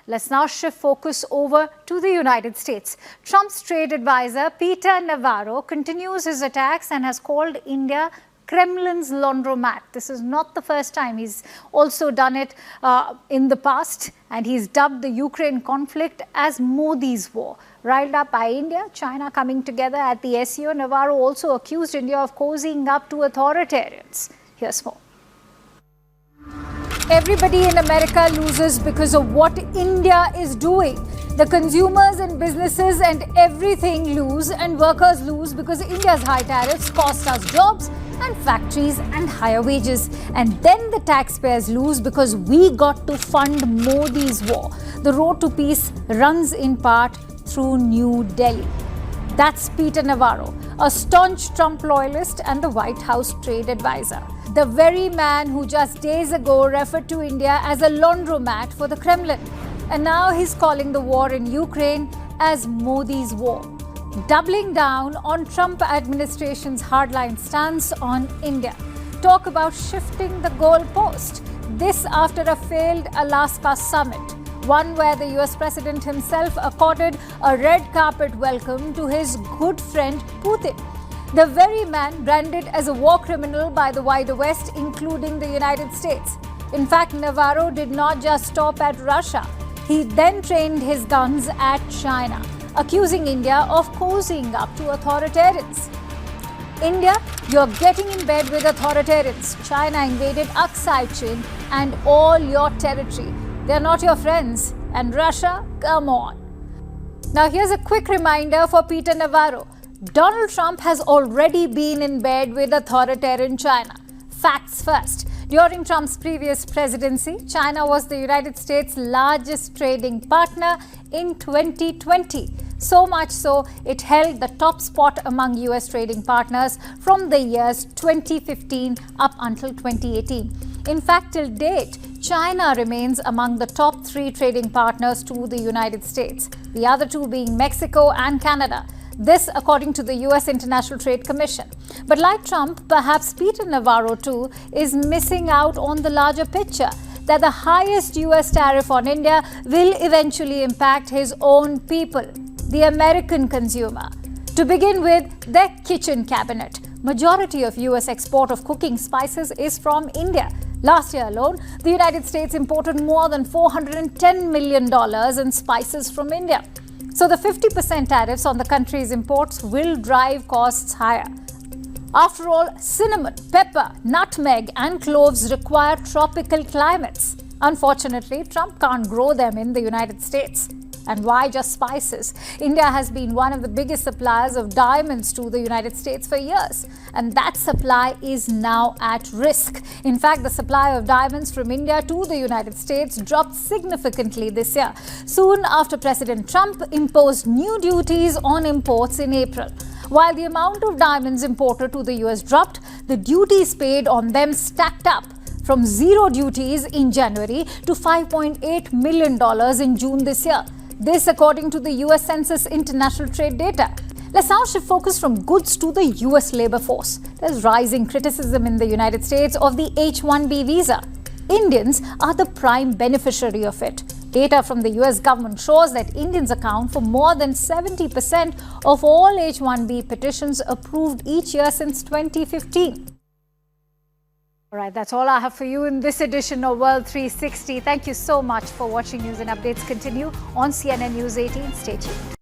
Let's now shift focus over to the United States. Trump's trade advisor, Peter Navarro, continues his attacks and has called India Kremlin's Laundromat. This is not the first time. He's also done it in the past, and he's dubbed the Ukraine conflict as Modi's war. Riled up by India, China coming together at the SCO, Navarro also accused India of cozying up to authoritarians. Here's more. Everybody in America loses because of what India is doing. The consumers and businesses and everything lose, and workers lose because India's high tariffs cost us jobs and factories and higher wages. And then the taxpayers lose because we got to fund Modi's war. The road to peace runs in part through New Delhi. That's Peter Navarro, a staunch Trump loyalist and the White House trade advisor. The very man who just days ago referred to India as a laundromat for the Kremlin. And now he's calling the war in Ukraine as Modi's war, doubling down on Trump administration's hardline stance on India. Talk about shifting the goalpost. This after a failed Alaska summit, one where the U.S. president himself accorded a red carpet welcome to his good friend Putin, the very man branded as a war criminal by the wider West, including the United States. In fact, Navarro did not just stop at Russia. He then trained his guns at China, accusing India of cozying up to authoritarians. India, you're getting in bed with authoritarians. China invaded Aksai Chin and all your territory. They're not your friends. And Russia, come on. Now here's a quick reminder for Peter Navarro. Donald Trump has already been in bed with authoritarian China. Facts first. During Trump's previous presidency, China was the United States' largest trading partner in 2020. So much so, it held the top spot among U.S. trading partners from the years 2015 up until 2018. In fact, till date, China remains among the top 3 trading partners to the United States, the other 2 being Mexico and Canada. This according to the U.S. International Trade Commission. But like Trump, perhaps Peter Navarro too is missing out on the larger picture, that the highest U.S. tariff on India will eventually impact his own people, the American consumer. To begin with, their kitchen cabinet. Majority of U.S. export of cooking spices is from India. Last year alone, the United States imported more than $410 million in spices from India. So the 50% tariffs on the country's imports will drive costs higher. After all, cinnamon, pepper, nutmeg and cloves require tropical climates. Unfortunately, Trump can't grow them in the United States. And why just spices? India has been one of the biggest suppliers of diamonds to the United States for years. And that supply is now at risk. In fact, the supply of diamonds from India to the United States dropped significantly this year, soon after President Trump imposed new duties on imports in April. While the amount of diamonds imported to the US dropped, the duties paid on them stacked up from 0 duties in January to $5.8 million in June this year. This according to the US Census International Trade data. Let's now shift focus from goods to the US labor force. There's rising criticism in the United States of the H-1B visa. Indians are the prime beneficiary of it. Data from the US government shows that Indians account for more than 70% of all H-1B petitions approved each year since 2015. All right, that's all I have for you in this edition of World 360. Thank you so much for watching. News and updates continue on CNN News 18. Stay tuned.